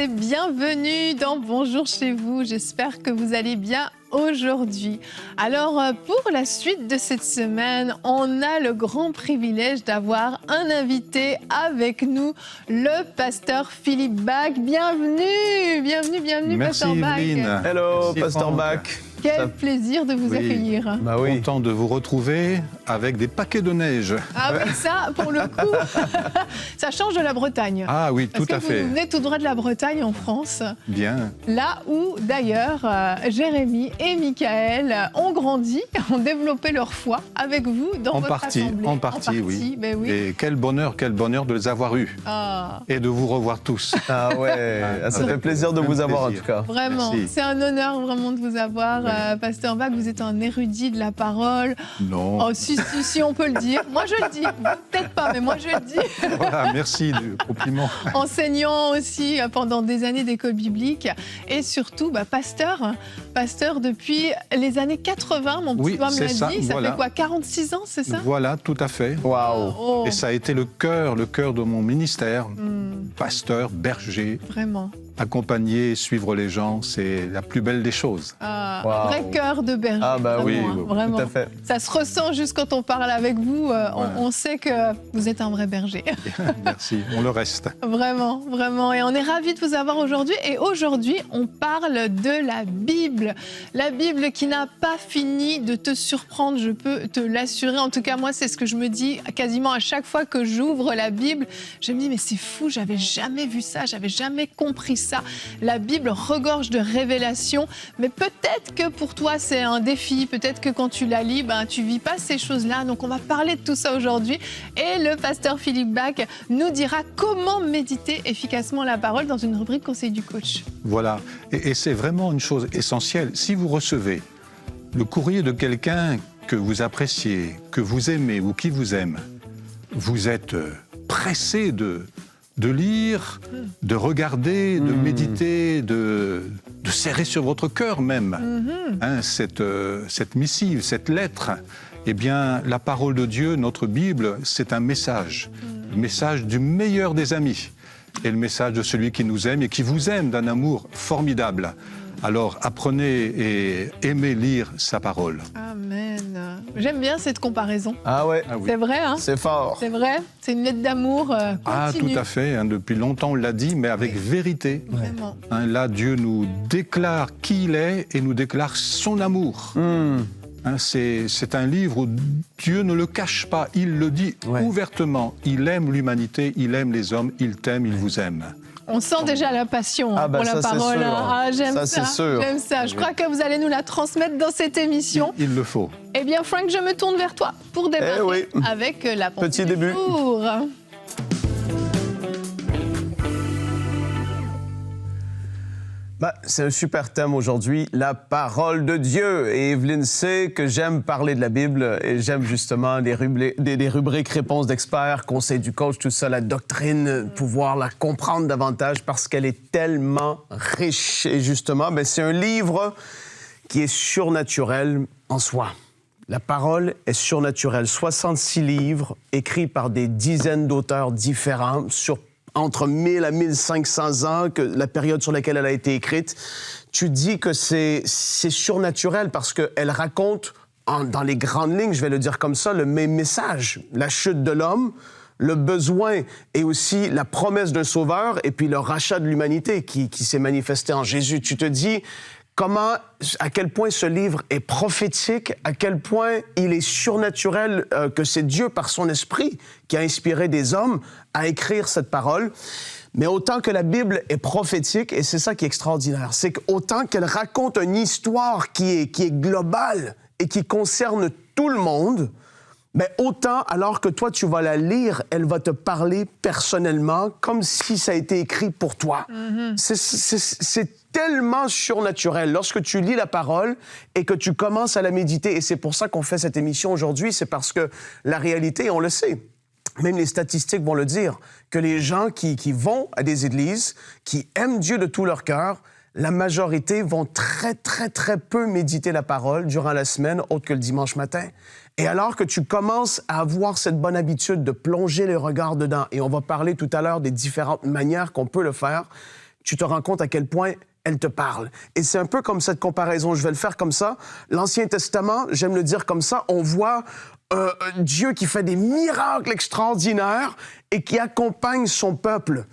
et bienvenue dans Bonjour chez vous. J'espère que vous allez bien aujourd'hui. Alors, pour la suite de cette semaine, on a le grand privilège d'avoir un invité avec nous, le pasteur Philippe Bach. Bienvenue, Merci, pasteur Bach. Evelyne. Hello, Merci, pasteur Franck. Bach. Quel plaisir de vous accueillir. Bah oui. Content de vous retrouver avec des paquets de neige. Ah oui, ça, pour le coup, ça change de la Bretagne. Ah oui, Parce tout à que fait. vous venez tout droit de la Bretagne en France. Bien. Là où, d'ailleurs, Jérémy et Michael ont grandi, ont développé leur foi avec vous dans En votre partie, assemblée. en partie, oui. Ben oui. Et quel bonheur de les avoir eus. Ah, Et de vous revoir tous. Ah ouais, ça fait plaisir de Un vous avoir en plaisir. tout cas. vraiment, Merci. c'est un honneur vraiment de vous avoir, pasteur Bach. Vous êtes un érudit de la parole. Non. Oh, si, on peut le dire. Moi, je le dis. Vous, peut-être pas, mais moi, je le dis. Voilà, merci du compliment. Enseignant aussi pendant des années d'école biblique et surtout pasteur depuis les années 80, mon petit Oui, doigt me l'a c'est ça, dit. Ça voilà. fait quoi, 46 ans, c'est ça? Voilà, tout à fait. Waouh. Oh, Et ça a été le cœur de mon ministère. Pasteur, berger, vraiment. accompagner, suivre les gens, c'est la plus belle des choses. Un Wow. vrai cœur de berger. Ah bah oui, vraiment, hein, tout vraiment. à fait. Ça se ressent juste quand on parle avec vous. On sait que vous êtes un vrai berger. Merci, on le reste. Vraiment, vraiment. Et on est ravis de vous avoir aujourd'hui. Et aujourd'hui, on parle de la Bible. La Bible qui n'a pas fini de te surprendre, je peux te l'assurer. En tout cas, moi, c'est ce que je me dis quasiment à chaque fois que j'ouvre la Bible. Je me dis, mais c'est fou, j'avais jamais vu ça, j'avais jamais compris ça. La Bible regorge de révélations. Mais peut-être que pour toi, c'est un défi. Peut-être que quand tu la lis, tu vis pas ces choses-là. Donc, on va parler de tout ça aujourd'hui. Et le pasteur Philippe Bach nous dira comment méditer efficacement la parole dans une rubrique Conseil du coach. Voilà, et c'est vraiment une chose essentielle. Si vous recevez le courrier de quelqu'un que vous appréciez, que vous aimez ou qui vous aime, vous êtes pressé de lire, de regarder, de méditer, de serrer sur votre cœur même cette missive, cette lettre. Eh bien, la parole de Dieu, notre Bible, c'est un message. Le message du meilleur des amis et le message de celui qui nous aime et qui vous aime d'un amour formidable. Alors, apprenez et aimez lire sa parole. Amen. J'aime bien cette comparaison. Ah ouais, Ah oui. C'est vrai, hein? c'est fort. C'est vrai. C'est une lettre d'amour Ah, continue. tout à fait. Depuis longtemps, on l'a dit, mais avec vérité. Vraiment. Là, Dieu nous déclare qui il est et nous déclare son amour. C'est un livre où Dieu ne le cache pas, il le dit ouvertement. Il aime l'humanité, il aime les hommes, il t'aime, il vous aime. On sent déjà la passion Ah pour la ça, c'est parole. sûr. Ah, j'aime Ça, ça. c'est sûr. J'aime ça. Je crois que vous allez nous la transmettre dans cette émission. Il le faut. Eh bien, Frank, je me tourne vers toi pour démarrer avec la pensée Petit du début. jour. C'est un super thème aujourd'hui, la parole de Dieu. Et Evelyne sait que j'aime parler de la Bible et j'aime justement des rubriques réponses d'experts, conseils du coach, tout ça, la doctrine, pouvoir la comprendre davantage parce qu'elle est tellement riche. Et justement, c'est un livre qui est surnaturel en soi. La parole est surnaturelle. 66 livres écrits par des dizaines d'auteurs différents sur entre 1000 à 1500 ans, que la période sur laquelle elle a été écrite. Tu dis que c'est surnaturel parce qu'elle raconte, dans les grandes lignes, je vais le dire comme ça, le même message. La chute de l'homme, le besoin et aussi la promesse d'un sauveur et puis le rachat de l'humanité qui s'est manifesté en Jésus. Tu te dis à quel point ce livre est prophétique, à quel point il est surnaturel, que c'est Dieu par son esprit qui a inspiré des hommes à écrire cette parole. Mais autant que la Bible est prophétique, et c'est ça qui est extraordinaire, c'est qu'autant qu'elle raconte une histoire qui est globale et qui concerne tout le monde, mais autant, alors que toi, tu vas la lire, elle va te parler personnellement, comme si ça a été écrit pour toi. C'est tellement surnaturel. Lorsque tu lis la parole et que tu commences à la méditer, et c'est pour ça qu'on fait cette émission aujourd'hui, c'est parce que la réalité, on le sait, même les statistiques vont le dire, que les gens qui vont à des églises, qui aiment Dieu de tout leur cœur, la majorité vont très, très, très peu méditer la parole durant la semaine, autre que le dimanche matin. Et alors que tu commences à avoir cette bonne habitude de plonger le regard dedans, et on va parler tout à l'heure des différentes manières qu'on peut le faire, tu te rends compte à quel point elle te parle. Et c'est un peu comme cette comparaison, je vais le faire comme ça. L'Ancien Testament, j'aime le dire comme ça, on voit Dieu qui fait des miracles extraordinaires et qui accompagne son peuple.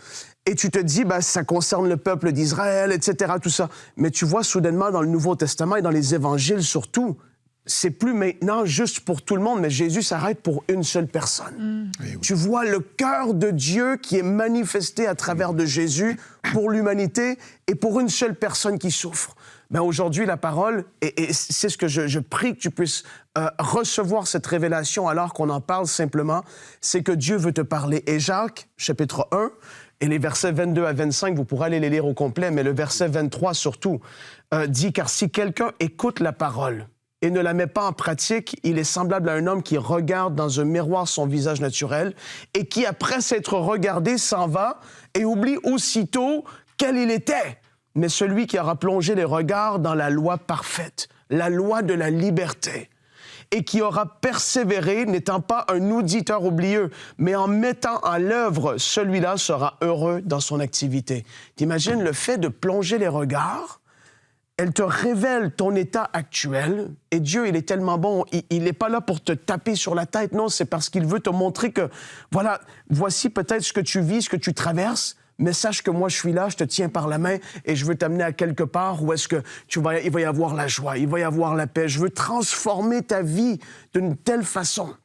Et tu te dis, ben, ça concerne le peuple d'Israël, etc., tout ça. Mais tu vois soudainement dans le Nouveau Testament et dans les Évangiles surtout, c'est plus maintenant juste pour tout le monde, mais Jésus s'arrête pour une seule personne. Oui. Tu vois le cœur de Dieu qui est manifesté à travers de Jésus pour l'humanité et pour une seule personne qui souffre. Ben aujourd'hui, la parole, et c'est ce que je prie que tu puisses recevoir cette révélation alors qu'on en parle simplement, c'est que Dieu veut te parler. Et Jacques, chapitre 1, et les versets 22 à 25, vous pourrez aller les lire au complet, mais le verset 23 surtout, dit « Car si quelqu'un écoute la parole et ne la met pas en pratique, il est semblable à un homme qui regarde dans un miroir son visage naturel et qui, après s'être regardé, s'en va et oublie aussitôt quel il était. Mais celui qui aura plongé les regards dans la loi parfaite, la loi de la liberté, et qui aura persévéré, n'étant pas un auditeur oublieux, mais en mettant en l'œuvre, celui-là sera heureux dans son activité. » T'imagines le fait de plonger les regards? Elle te révèle ton état actuel, et Dieu, il est tellement bon, il n'est pas là pour te taper sur la tête, non, c'est parce qu'il veut te montrer que, voilà, voici peut-être ce que tu vis, ce que tu traverses, mais sache que moi, je suis là, je te tiens par la main et je veux t'amener à quelque part où est-ce que il va y avoir la joie, il va y avoir la paix. Je veux transformer ta vie d'une telle façon.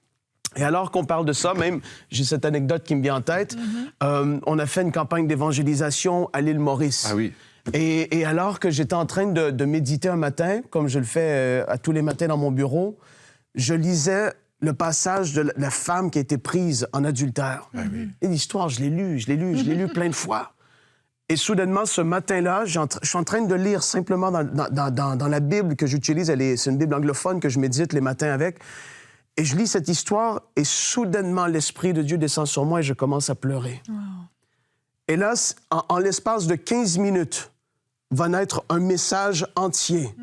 Et alors qu'on parle de ça, même, j'ai cette anecdote qui me vient en tête, on a fait une campagne d'évangélisation à l'île Maurice. Ah oui. Et alors que j'étais en train de méditer un matin, comme je le fais à tous les matins dans mon bureau, je lisais le passage de la femme qui a été prise en adultère. Ah oui. Et l'histoire, je l'ai lu plein de fois. Et soudainement, ce matin-là, je suis en train de lire simplement dans la Bible que j'utilise. C'est une Bible anglophone que je médite les matins avec. Et je lis cette histoire et soudainement, l'Esprit de Dieu descend sur moi et je commence à pleurer. Wow. Et là, en l'espace de 15 minutes, va naître un message entier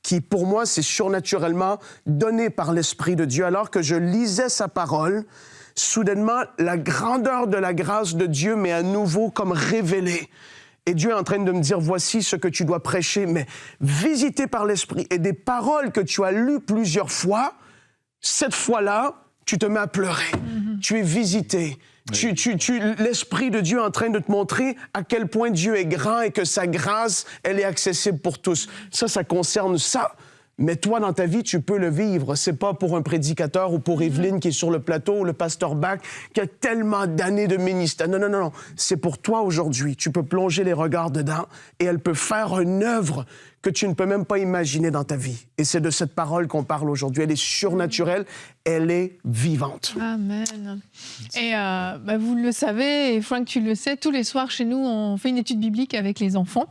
qui, pour moi, c'est surnaturellement donné par l'Esprit de Dieu. Alors que je lisais sa parole, soudainement, la grandeur de la grâce de Dieu m'est à nouveau comme révélée. Et Dieu est en train de me dire, voici ce que tu dois prêcher, mais visité par l'Esprit. Et des paroles que tu as lues plusieurs fois, cette fois-là, tu te mets à pleurer. Tu es visité. Oui. L'Esprit de Dieu est en train de te montrer à quel point Dieu est grand et que sa grâce, elle est accessible pour tous. Ça concerne ça. Mais toi, dans ta vie, tu peux le vivre. C'est pas pour un prédicateur ou pour Evelyne qui est sur le plateau ou le pasteur Bach qui a tellement d'années de ministère. Non. C'est pour toi aujourd'hui. Tu peux plonger les regards dedans et elle peut faire une œuvre que tu ne peux même pas imaginer dans ta vie. Et c'est de cette parole qu'on parle aujourd'hui. Elle est surnaturelle, elle est vivante. Amen. Et vous le savez, et Frank, tu le sais, tous les soirs chez nous, on fait une étude biblique avec les enfants.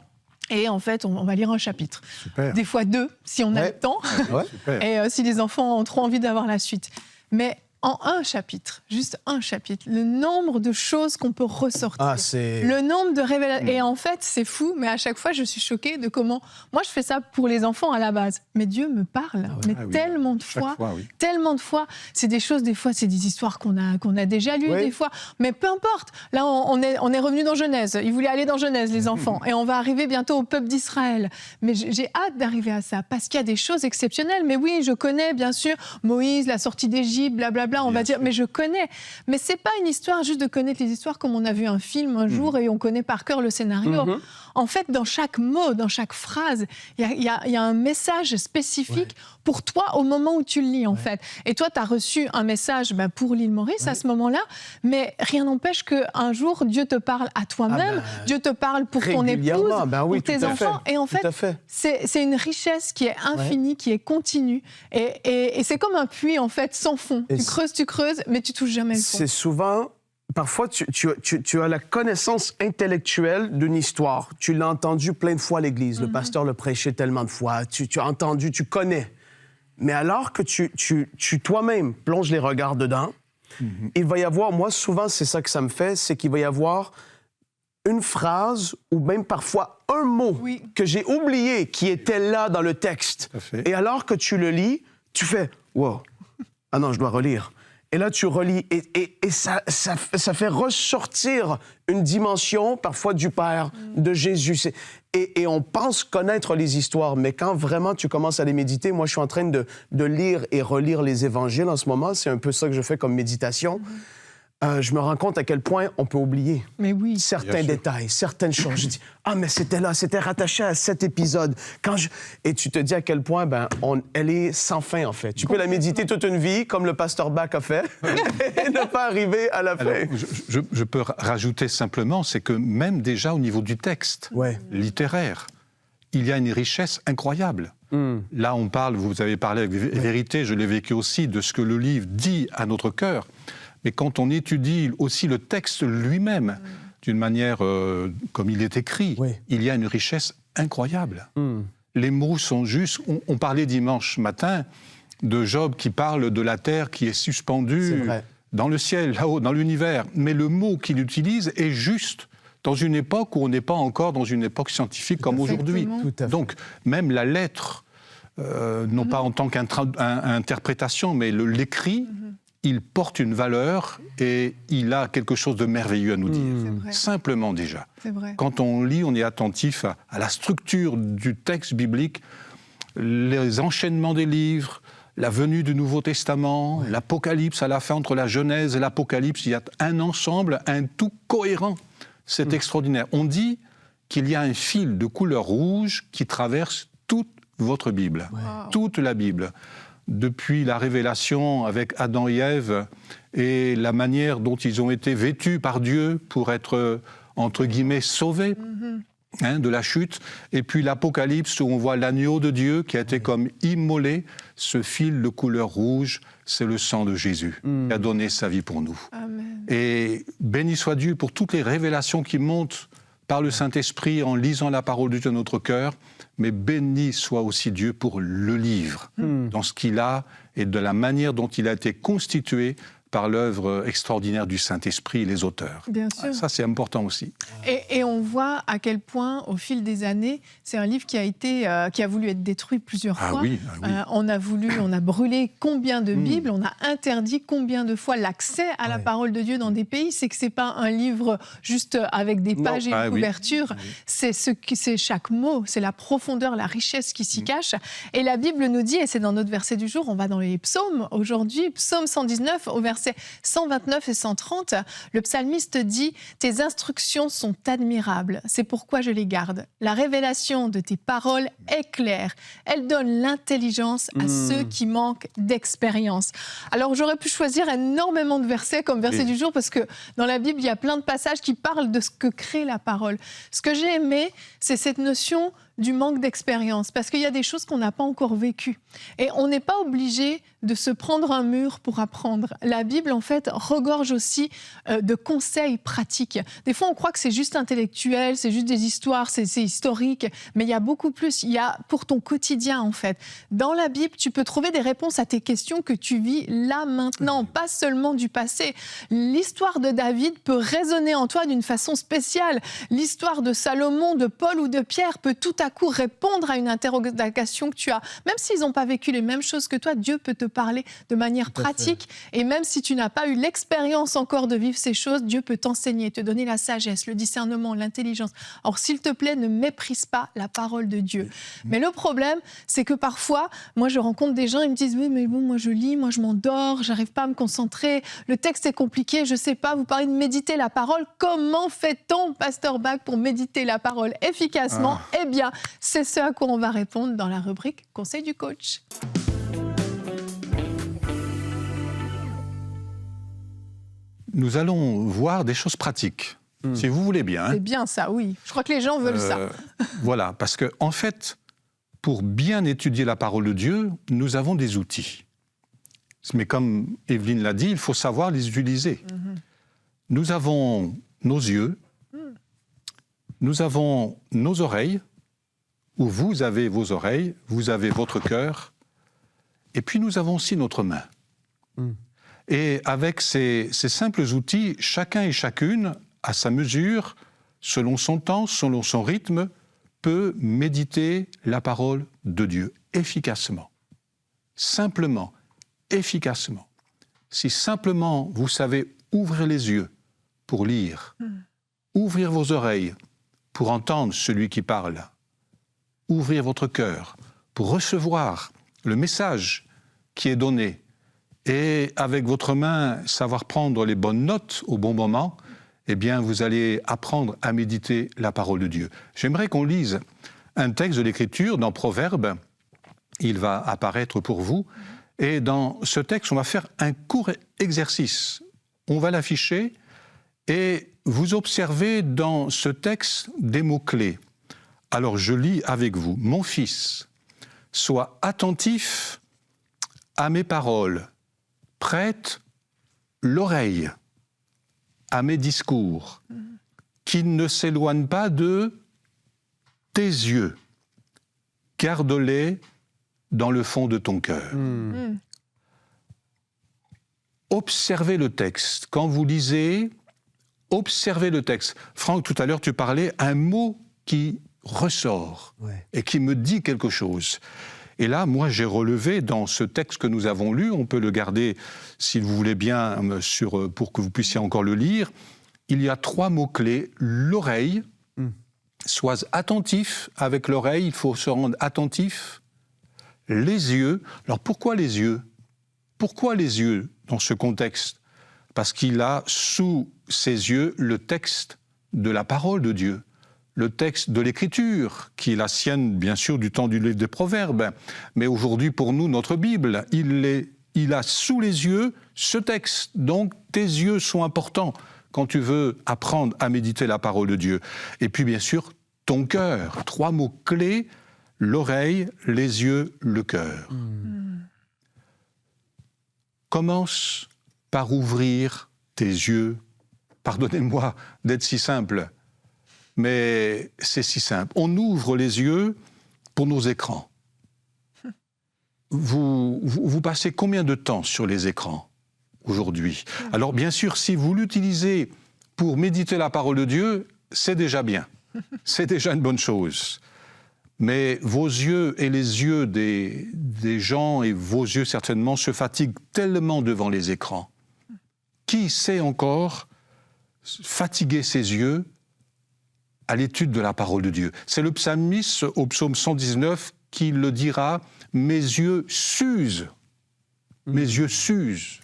Et en fait, on va lire un chapitre. Super. Des fois 2, si on a le temps. Ouais. Et si les enfants ont trop envie d'avoir la suite. Mais en un chapitre, juste un chapitre, le nombre de choses qu'on peut ressortir, le nombre de révélations. Et en fait, c'est fou, mais à chaque fois, je suis choquée de comment... Moi, je fais ça pour les enfants à la base, mais Dieu me parle, tellement de fois, tellement de fois. C'est des choses, des fois, c'est des histoires qu'on a déjà lues, des fois. Mais peu importe. Là, on est revenu dans Genèse. Ils voulaient aller dans Genèse, les enfants. Et on va arriver bientôt au peuple d'Israël. Mais j'ai hâte d'arriver à ça, parce qu'il y a des choses exceptionnelles. Mais oui, je connais, bien sûr, Moïse, la sortie d'Égypte, blablabla. On va dire, mais je connais. Mais c'est pas une histoire juste de connaître les histoires comme on a vu un film un jour et on connaît par cœur le scénario. En fait, dans chaque mot, dans chaque phrase, il y a un message spécifique pour toi au moment où tu le lis, en fait. Et toi, tu as reçu un message pour l'île Maurice à ce moment-là, mais rien n'empêche qu'un jour, Dieu te parle à toi-même, Dieu te parle pour ton épouse, pour tes enfants. Et en fait, c'est une richesse qui est infinie, qui est continue. Et c'est comme un puits, en fait, sans fond. Tu creuses, mais tu touches jamais le fond. C'est souvent... Parfois, tu as la connaissance intellectuelle d'une histoire. Tu l'as entendu plein de fois à l'Église. Le pasteur le prêchait tellement de fois. Tu as entendu, tu connais. Mais alors que tu toi-même plonges les regards dedans, il va y avoir... Moi, souvent, c'est ça que ça me fait, c'est qu'il va y avoir une phrase ou même parfois un mot que j'ai oublié qui était là dans le texte. Et alors que tu le lis, tu fais « Wow! Ah non, je dois relire. » Et là, tu relis, et ça fait ressortir une dimension, parfois, du Père, de Jésus. Et on pense connaître les histoires, mais quand vraiment tu commences à les méditer, moi, je suis en train de lire et relire les évangiles en ce moment. C'est un peu ça que je fais comme méditation. Je me rends compte à quel point on peut oublier certains détails, certaines choses. Je dis, mais c'était là, c'était rattaché à cet épisode. Et tu te dis à quel point elle est sans fin, en fait. Tu peux la méditer toute une vie, comme le pasteur Bach a fait, et ne pas arriver à la fin. Alors, je peux rajouter simplement, c'est que même déjà au niveau du texte littéraire, il y a une richesse incroyable. Là, on parle, vous avez parlé avec vérité, je l'ai vécu aussi, de ce que le livre dit à notre cœur. Mais quand on étudie aussi le texte lui-même, d'une manière comme il est écrit, il y a une richesse incroyable. Les mots sont justes. On parlait dimanche matin de Job qui parle de la terre qui est suspendue dans le ciel, là-haut, dans l'univers. Mais le mot qu'il utilise est juste dans une époque où on n'est pas encore dans une époque scientifique comme aujourd'hui. Donc, même la lettre, non pas en tant qu'interprétation, mais l'écrit, il porte une valeur et il a quelque chose de merveilleux à nous dire. Simplement déjà. Quand on lit, on est attentif à la structure du texte biblique, les enchaînements des livres, la venue du Nouveau Testament, l'Apocalypse à la fin, entre la Genèse et l'Apocalypse, il y a un ensemble, un tout cohérent. C'est extraordinaire. On dit qu'il y a un fil de couleur rouge qui traverse toute votre Bible, toute la Bible. Depuis la révélation avec Adam et Ève et la manière dont ils ont été vêtus par Dieu pour être, entre guillemets, sauvés de la chute, et puis l'Apocalypse où on voit l'agneau de Dieu qui a été comme immolé, ce fil de couleur rouge, c'est le sang de Jésus qui a donné sa vie pour nous. Amen. Et béni soit Dieu pour toutes les révélations qui montent par le Saint-Esprit en lisant la parole de Dieu dans notre cœur, mais béni soit aussi Dieu pour le livre, dans ce qu'il a et de la manière dont il a été constitué par l'œuvre extraordinaire du Saint-Esprit et les auteurs. Bien sûr. Ça, c'est important aussi. Et on voit à quel point, au fil des années, c'est un livre qui a voulu être détruit plusieurs fois. On a brûlé combien de Bibles, on a interdit combien de fois l'accès à la parole de Dieu dans des pays. C'est que c'est pas un livre juste avec des pages et une couverture. C'est chaque mot, c'est la profondeur, la richesse qui s'y cache. Et la Bible nous dit, et c'est dans notre verset du jour, on va dans les psaumes aujourd'hui, psaume 119 au verset 129 et 130, le psalmiste dit « Tes instructions sont admirables, c'est pourquoi je les garde. La révélation de tes paroles est claire. Elle donne l'intelligence à ceux qui manquent d'expérience. » Alors j'aurais pu choisir énormément de versets comme verset du jour parce que dans la Bible, il y a plein de passages qui parlent de ce que crée la parole. Ce que j'ai aimé, c'est cette notion du manque d'expérience, parce qu'il y a des choses qu'on n'a pas encore vécues. Et on n'est pas obligé de se prendre un mur pour apprendre. La Bible, en fait, regorge aussi de conseils pratiques. Des fois, on croit que c'est juste intellectuel, c'est juste des histoires, c'est historique, mais il y a beaucoup plus. Il y a pour ton quotidien, en fait. Dans la Bible, tu peux trouver des réponses à tes questions que tu vis là, maintenant, pas seulement du passé. L'histoire de David peut résonner en toi d'une façon spéciale. L'histoire de Salomon, de Paul ou de Pierre peut tout à coup répondre à une interrogation que tu as. Même s'ils n'ont pas vécu les mêmes choses que toi, Dieu peut te parler de manière pratique. Et même si tu n'as pas eu l'expérience encore de vivre ces choses, Dieu peut t'enseigner, te donner la sagesse, le discernement, l'intelligence. Alors, s'il te plaît, ne méprise pas la parole de Dieu. Mais le problème, c'est que parfois, moi, je rencontre des gens, ils me disent « Oui, mais bon, moi, je lis, moi, je m'endors, j'arrive pas à me concentrer, le texte est compliqué, je sais pas, vous parlez de méditer la parole. Comment fait-on, Pasteur Bach, pour méditer la parole efficacement ?» Eh bien, c'est ce à quoi on va répondre dans la rubrique Conseil du coach. Nous allons voir des choses pratiques, si vous voulez bien. C'est bien ça, oui. Je crois que les gens veulent ça. Voilà, parce que en fait, pour bien étudier la parole de Dieu, nous avons des outils. Mais comme Evelyne l'a dit, il faut savoir les utiliser. Nous avons nos yeux, nous avons nos oreilles, où vous avez vos oreilles, vous avez votre cœur, et puis nous avons aussi notre main. Et avec ces simples outils, chacun et chacune, à sa mesure, selon son temps, selon son rythme, peut méditer la parole de Dieu efficacement. Simplement, efficacement. si simplement vous savez ouvrir les yeux pour lire, ouvrir vos oreilles pour entendre celui qui parle, ouvrir votre cœur pour recevoir le message qui est donné, et avec votre main savoir prendre les bonnes notes au bon moment, eh bien vous allez apprendre à méditer la parole de Dieu. J'aimerais qu'on lise un texte de l'Écriture dans Proverbes. Il va apparaître pour vous. Et dans ce texte, on va faire un court exercice. On va l'afficher et vous observez dans ce texte des mots-clés. Alors je lis avec vous. « Mon fils, sois attentif à mes paroles, prête l'oreille à mes discours, qu'ils ne s'éloignent pas de tes yeux. Garde-les dans le fond de ton cœur. » Observez le texte. Quand vous lisez, observez le texte. Franck, tout à l'heure, tu parlais un mot qui ressort et qui me dit quelque chose. Et là, moi, j'ai relevé dans ce texte que nous avons lu, on peut le garder, si vous voulez bien, pour que vous puissiez encore le lire, il y a 3 mots-clés. L'oreille, sois attentif avec l'oreille, il faut se rendre attentif. Les yeux, alors pourquoi les yeux ? Pourquoi les yeux dans ce contexte ? Parce qu'il a sous ses yeux le texte de la parole de Dieu, le texte de l'Écriture, qui est la sienne, bien sûr, du temps du livre des Proverbes, mais aujourd'hui, pour nous, notre Bible, il a sous les yeux ce texte. Donc, tes yeux sont importants quand tu veux apprendre à méditer la parole de Dieu. Et puis, bien sûr, ton cœur. 3 mots clés, l'oreille, les yeux, le cœur. Commence par ouvrir tes yeux. Pardonnez-moi d'être si simple, mais c'est si simple. On ouvre les yeux pour nos écrans. Vous passez combien de temps sur les écrans aujourd'hui ? Alors bien sûr, si vous l'utilisez pour méditer la parole de Dieu, c'est déjà bien. C'est déjà une bonne chose. Mais vos yeux et les yeux des gens, et vos yeux certainement, se fatiguent tellement devant les écrans. Qui sait encore fatiguer ses yeux à l'étude de la parole de Dieu ? C'est le psalmiste au psaume 119 qui le dira « Mes yeux s'usent, mes yeux s'usent,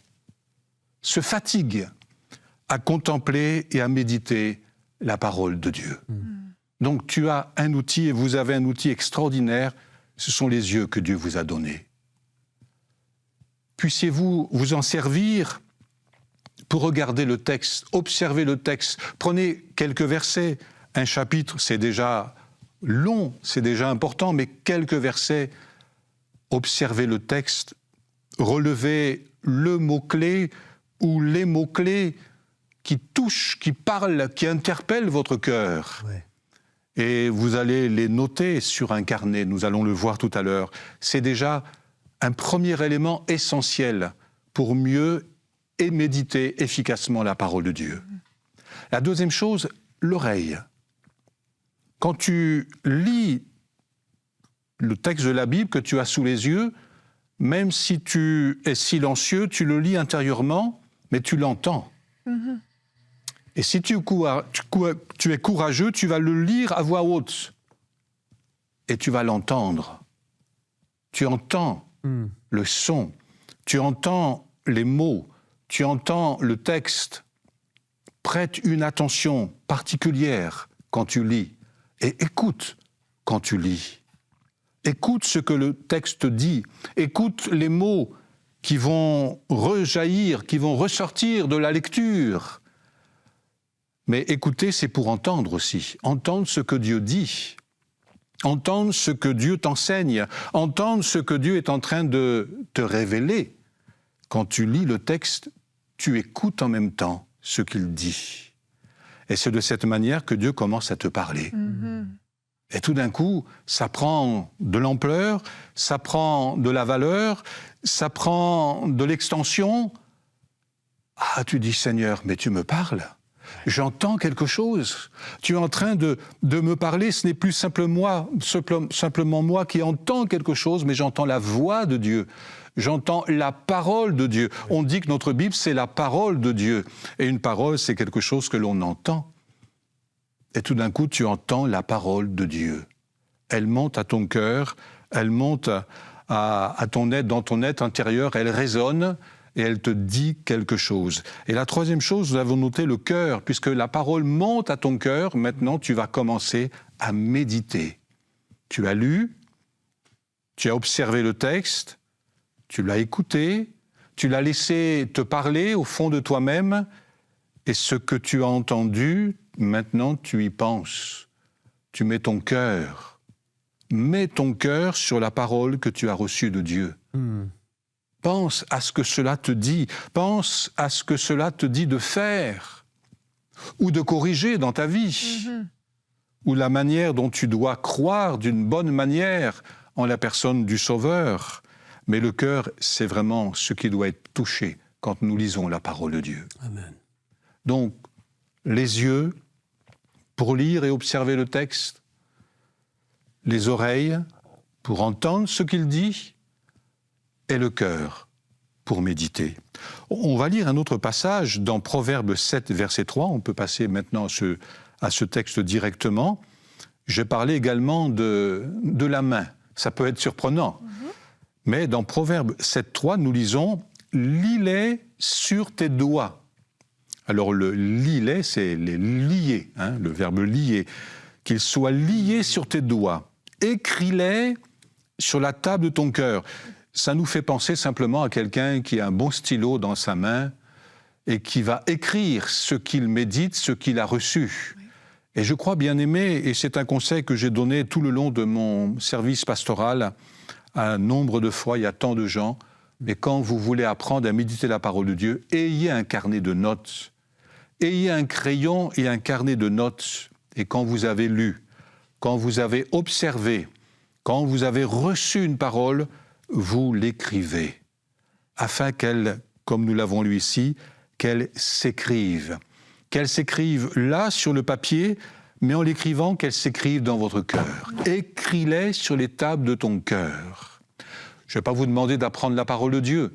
se fatiguent à contempler et à méditer la parole de Dieu. » Donc tu as un outil, et vous avez un outil extraordinaire, ce sont les yeux que Dieu vous a donnés. Puissiez-vous vous en servir pour regarder le texte, observer le texte. Prenez quelques versets, un chapitre, c'est déjà long, c'est déjà important, mais quelques versets, observez le texte, relevez le mot-clé ou les mots-clés qui touchent, qui parlent, qui interpellent votre cœur. Ouais. Et vous allez les noter sur un carnet, nous allons le voir tout à l'heure. C'est déjà un premier élément essentiel pour mieux et méditer efficacement la parole de Dieu. La deuxième chose, l'oreille. Quand tu lis le texte de la Bible que tu as sous les yeux, même si tu es silencieux, tu le lis intérieurement, mais tu l'entends. Et si tu es courageux, tu vas le lire à voix haute et tu vas l'entendre. Tu entends le son, tu entends les mots, tu entends le texte. Prête une attention particulière quand tu lis et écoute quand tu lis. Écoute ce que le texte dit, écoute les mots qui vont rejaillir, qui vont ressortir de la lecture. Mais écouter, c'est pour entendre aussi, entendre ce que Dieu dit, entendre ce que Dieu t'enseigne, entendre ce que Dieu est en train de te révéler. Quand tu lis le texte, tu écoutes en même temps ce qu'il dit. Et c'est de cette manière que Dieu commence à te parler. Et tout d'un coup, ça prend de l'ampleur, ça prend de la valeur, ça prend de l'extension. Ah, tu dis, Seigneur, mais tu me parles. j'entends quelque chose. Tu es en train de me parler, ce n'est plus simplement moi qui entends quelque chose, mais j'entends la voix de Dieu. J'entends la parole de Dieu. On dit que notre Bible, c'est la parole de Dieu. Et une parole, c'est quelque chose que l'on entend. Et tout d'un coup, tu entends la parole de Dieu. Elle monte à ton cœur, elle monte à ton être, dans ton être intérieur, elle résonne et elle te dit quelque chose. Et la troisième chose, nous avons noté le cœur, puisque la parole monte à ton cœur, maintenant tu vas commencer à méditer. Tu as lu, tu as observé le texte, tu l'as écouté, tu l'as laissé te parler au fond de toi-même, et ce que tu as entendu, maintenant tu y penses. Tu mets ton cœur. Mets ton cœur sur la parole que tu as reçue de Dieu. Pense à ce que cela te dit. Pense à ce que cela te dit de faire ou de corriger dans ta vie. Ou la manière dont tu dois croire d'une bonne manière en la personne du Sauveur. Mais le cœur, c'est vraiment ce qui doit être touché quand nous lisons la parole de Dieu. Amen. Donc, les yeux pour lire et observer le texte, les oreilles pour entendre ce qu'il dit, et le cœur pour méditer. On va lire un autre passage dans Proverbes 7, verset 3. On peut passer maintenant à ce texte directement. J'ai parlé également de la main. Ça peut être surprenant. Mais dans Proverbes 7, 3, nous lisons « Lis-les sur tes doigts ». Alors le « lis-les », c'est les lier, le verbe « lier ». Qu'ils soient liés sur tes doigts. Écris-les sur la table de ton cœur. Ça nous fait penser simplement à quelqu'un qui a un bon stylo dans sa main et qui va écrire ce qu'il médite, ce qu'il a reçu. Oui. Et je crois, bien aimé, et c'est un conseil que j'ai donné tout le long de mon service pastoral, à un nombre de fois, il y a tant de gens, mais quand vous voulez apprendre à méditer la parole de Dieu, ayez un carnet de notes, ayez un crayon et un carnet de notes, et quand vous avez lu, quand vous avez observé, quand vous avez reçu une parole, vous l'écrivez, afin qu'elle, comme nous l'avons lu ici, qu'elle s'écrive là sur le papier, mais en l'écrivant, qu'elle s'écrive dans votre cœur. Écris-les sur les tables de ton cœur. Je ne vais pas vous demander d'apprendre la parole de Dieu.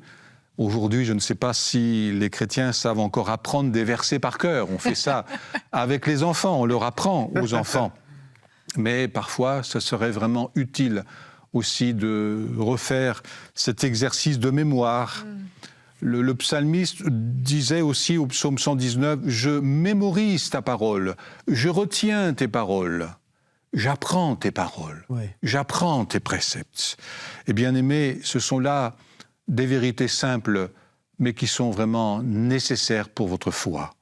Aujourd'hui, je ne sais pas si les chrétiens savent encore apprendre des versets par cœur. On fait ça avec les enfants, on leur apprend aux enfants. Mais parfois, ce serait vraiment utile aussi de refaire cet exercice de mémoire. Le psalmiste disait aussi au psaume 119 « Je mémorise ta parole, je retiens tes paroles, j'apprends tes paroles, j'apprends tes préceptes. » Et bien aimé, ce sont là des vérités simples, mais qui sont vraiment nécessaires pour votre foi.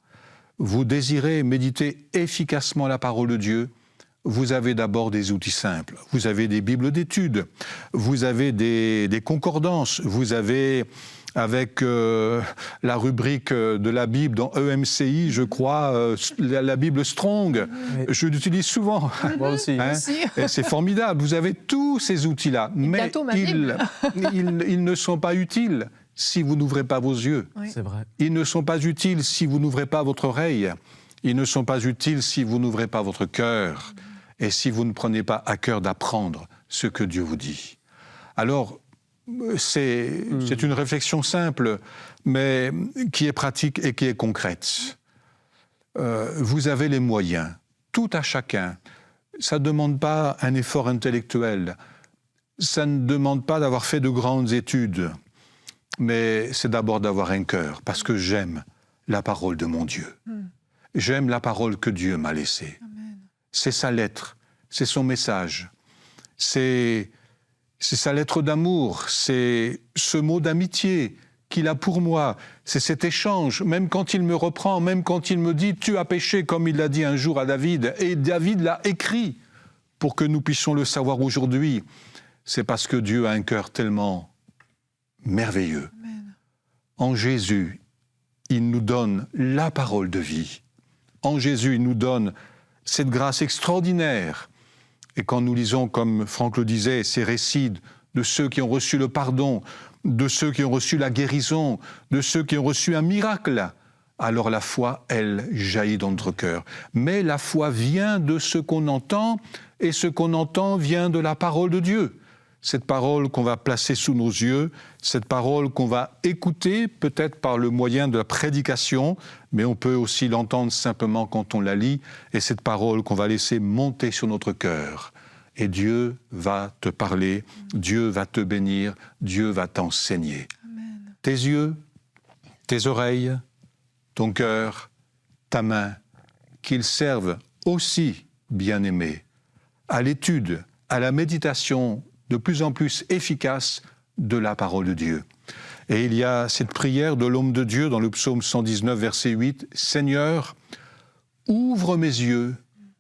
Vous désirez méditer efficacement la parole de Dieu, vous avez d'abord des outils simples. Vous avez des bibles d'études, vous avez des concordances, vous avez, avec la rubrique de la Bible dans EMCI, je crois, la Bible Strong. Oui. Je l'utilise souvent. Moi aussi. Et c'est formidable. Vous avez tous ces outils-là, mais ils ne sont pas utiles si vous n'ouvrez pas vos yeux. Oui. C'est vrai. Ils ne sont pas utiles si vous n'ouvrez pas votre oreille. Ils ne sont pas utiles si vous n'ouvrez pas votre cœur. Et si vous ne prenez pas à cœur d'apprendre ce que Dieu vous dit. Alors, c'est une réflexion simple, mais qui est pratique et qui est concrète. Vous avez les moyens, tout à chacun. Ça ne demande pas un effort intellectuel, ça ne demande pas d'avoir fait de grandes études, mais c'est d'abord d'avoir un cœur, parce que j'aime la parole de mon Dieu. J'aime la parole que Dieu m'a laissée. C'est sa lettre, c'est son message, c'est sa lettre d'amour, c'est ce mot d'amitié qu'il a pour moi, c'est cet échange, même quand il me reprend, même quand il me dit « tu as péché » comme il l'a dit un jour à David, et David l'a écrit pour que nous puissions le savoir aujourd'hui. C'est parce que Dieu a un cœur tellement merveilleux. Amen. En Jésus, il nous donne la parole de vie. En Jésus, il nous donne cette grâce extraordinaire. Et quand nous lisons, comme Franck le disait, ces récits de ceux qui ont reçu le pardon, de ceux qui ont reçu la guérison, de ceux qui ont reçu un miracle, alors la foi, elle, jaillit dans notre cœur. Mais la foi vient de ce qu'on entend, et ce qu'on entend vient de la parole de Dieu. Cette parole qu'on va placer sous nos yeux, cette parole qu'on va écouter, peut-être par le moyen de la prédication, mais on peut aussi l'entendre simplement quand on la lit, et cette parole qu'on va laisser monter sur notre cœur. Et Dieu va te parler, Dieu va te bénir, Dieu va t'enseigner. Amen. Tes yeux, tes oreilles, ton cœur, ta main, qu'ils servent aussi, bien-aimés, à l'étude, à la méditation de plus en plus efficace de la parole de Dieu. Et il y a cette prière de l'homme de Dieu dans le psaume 119, verset 8, « Seigneur, ouvre mes yeux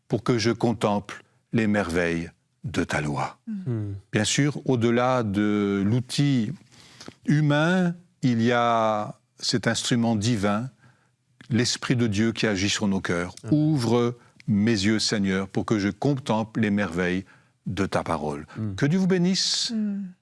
pour que je contemple les merveilles de ta loi. Bien sûr, au-delà de l'outil humain, il y a cet instrument divin, l'Esprit de Dieu qui agit sur nos cœurs. Ouvre mes yeux, Seigneur, pour que je contemple les merveilles de ta parole. Que Dieu vous bénisse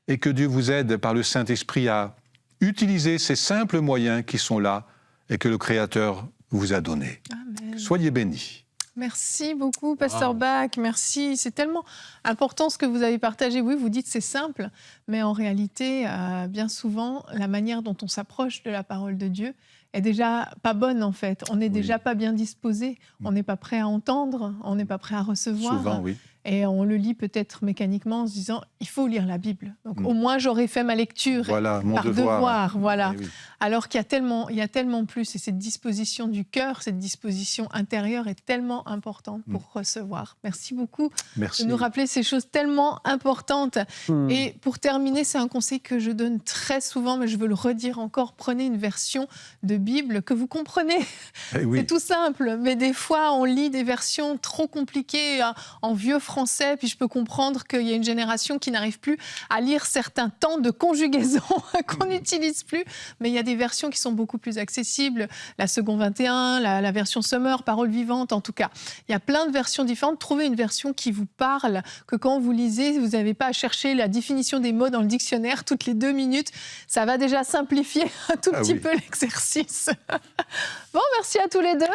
et que Dieu vous aide par le Saint-Esprit à utiliser ces simples moyens qui sont là et que le Créateur vous a donnés. Amen. Soyez bénis. Merci beaucoup, Pasteur Bach. Merci. C'est tellement important ce que vous avez partagé. Oui, vous dites c'est simple, mais en réalité, bien souvent, la manière dont on s'approche de la parole de Dieu est déjà pas bonne en fait. On n'est déjà pas bien disposé. On n'est pas prêt à entendre. On n'est pas prêt à recevoir. Souvent, oui. Et on le lit peut-être mécaniquement en se disant il faut lire la Bible. Donc au moins j'aurais fait ma lecture Voilà, mon par devoir. Voilà. Eh oui. Alors qu'il y a tellement plus. Et cette disposition du cœur, cette disposition intérieure est tellement importante pour recevoir. Merci beaucoup Merci. de nous rappeler ces choses tellement importantes. Et pour terminer, c'est un conseil que je donne très souvent, mais je veux le redire encore. Prenez une version de Bible que vous comprenez. Eh oui. C'est tout simple, mais des fois, on lit des versions trop compliquées en vieux français, puis je peux comprendre qu'il y a une génération qui n'arrive plus à lire certains temps de conjugaison qu'on n'utilise plus, mais il y a des versions qui sont beaucoup plus accessibles, la Second 21, la version Summer, Parole vivante, en tout cas. Il y a plein de versions différentes. Trouvez une version qui vous parle, que quand vous lisez, vous n'avez pas à chercher la définition des mots dans le dictionnaire toutes les 2 minutes. Ça va déjà simplifier un tout petit peu l'exercice. Bon, merci à tous les deux.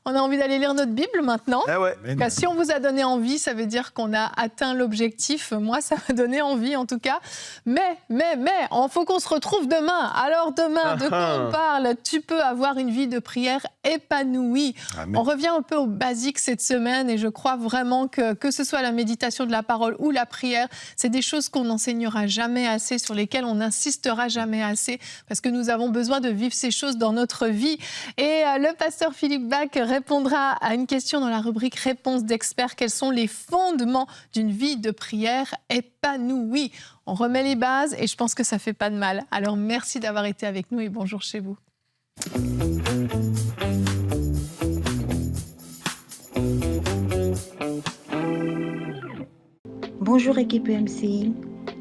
On a envie d'aller lire notre Bible maintenant. Ah ouais. Car si on vous a donné envie, ça veut dire qu'on a atteint l'objectif. Moi, ça m'a donné envie, en tout cas. Mais, il faut qu'on se retrouve demain. Alors demain, de quoi on parle? Tu peux avoir une vie de prière épanouie. Amen. On revient un peu au basique cette semaine et je crois vraiment que ce soit la méditation de la parole ou la prière, c'est des choses qu'on n'enseignera jamais assez, sur lesquelles on n'insistera jamais assez, parce que nous avons besoin de vivre ces choses dans notre vie. Et le pasteur Philippe Bach répondra à une question dans la rubrique Réponse d'experts. Quels sont les fondements d'une vie de prière épanouie? On remet les bases et je pense que ça ne fait pas de mal. Alors merci d'avoir été avec nous et bonjour chez vous. Bonjour équipe MCI.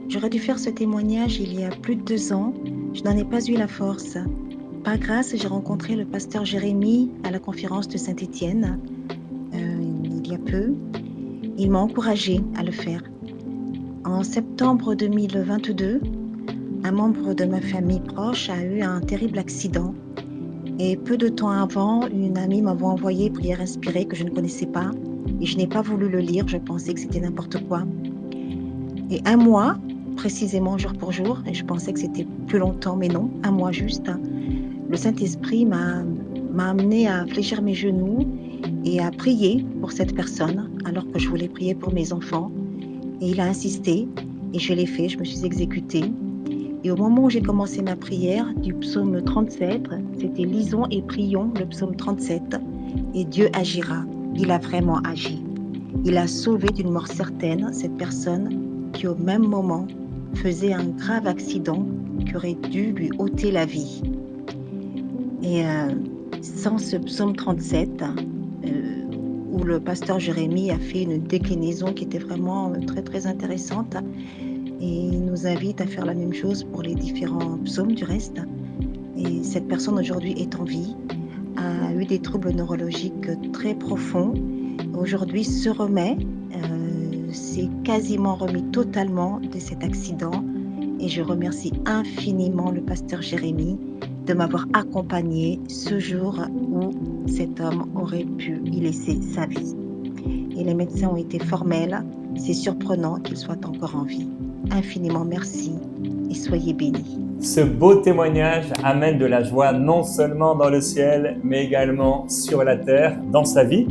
J'aurais dû faire ce témoignage il y a plus de 2 ans. Je n'en ai pas eu la force. Par grâce, j'ai rencontré le pasteur Jérémy à la conférence de Saint-Étienne il y a peu. Il m'a encouragée à le faire. En septembre 2022, un membre de ma famille proche a eu un terrible accident. Et peu de temps avant, une amie m'avait envoyé Prière inspirée que je ne connaissais pas. Et je n'ai pas voulu le lire, je pensais que c'était n'importe quoi. Et 1 mois, précisément jour pour jour, et je pensais que c'était plus longtemps, mais non, 1 mois juste, le Saint-Esprit m'a amené à fléchir mes genoux et à prier pour cette personne, alors que je voulais prier pour mes enfants. Et il a insisté, et je l'ai fait, je me suis exécutée. Et au moment où j'ai commencé ma prière du psaume 37, c'était lisons et prions le psaume 37, et Dieu agira. Il a vraiment agi. Il a sauvé d'une mort certaine cette personne qui au même moment faisait un grave accident qui aurait dû lui ôter la vie. Et sans ce psaume 37, où le pasteur Jérémy a fait une déclinaison qui était vraiment très très intéressante, et il nous invite à faire la même chose pour les différents psaumes du reste. Et cette personne aujourd'hui est en vie, a eu des troubles neurologiques très profonds, aujourd'hui se remet, s'est quasiment remis totalement de cet accident, et je remercie infiniment le pasteur Jérémy de m'avoir accompagné ce jour où cet homme aurait pu y laisser sa vie. Et les médecins ont été formels. C'est surprenant qu'il soit encore en vie. Infiniment merci et soyez bénis. Ce beau témoignage amène de la joie non seulement dans le ciel, mais également sur la terre, dans sa vie,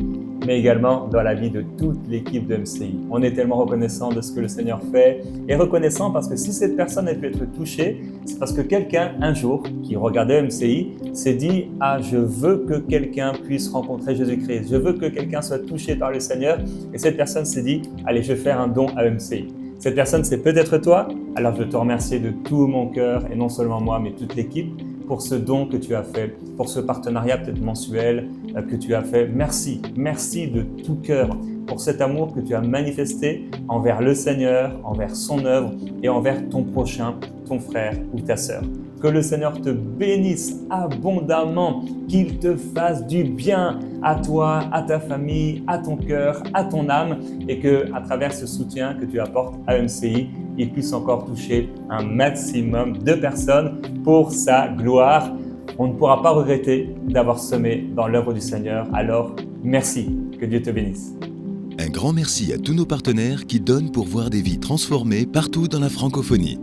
mais également dans la vie de toute l'équipe de MCI. On est tellement reconnaissant de ce que le Seigneur fait et reconnaissant parce que si cette personne a pu être touchée, c'est parce que quelqu'un, un jour, qui regardait MCI, s'est dit « Ah, je veux que quelqu'un puisse rencontrer Jésus-Christ, je veux que quelqu'un soit touché par le Seigneur. » Et cette personne s'est dit « Allez, je vais faire un don à MCI. » Cette personne, c'est peut-être toi. Alors, je veux te remercier de tout mon cœur, et non seulement moi, mais toute l'équipe, pour ce don que tu as fait, pour ce partenariat peut-être mensuel que tu as fait. Merci, merci de tout cœur pour cet amour que tu as manifesté envers le Seigneur, envers son œuvre et envers ton prochain, ton frère ou ta sœur. Que le Seigneur te bénisse abondamment, qu'il te fasse du bien à toi, à ta famille, à ton cœur, à ton âme et que, à travers ce soutien que tu apportes à MCI, il puisse encore toucher un maximum de personnes pour sa gloire. On ne pourra pas regretter d'avoir semé dans l'œuvre du Seigneur. Alors, merci. Que Dieu te bénisse. Un grand merci à tous nos partenaires qui donnent pour voir des vies transformées partout dans la francophonie.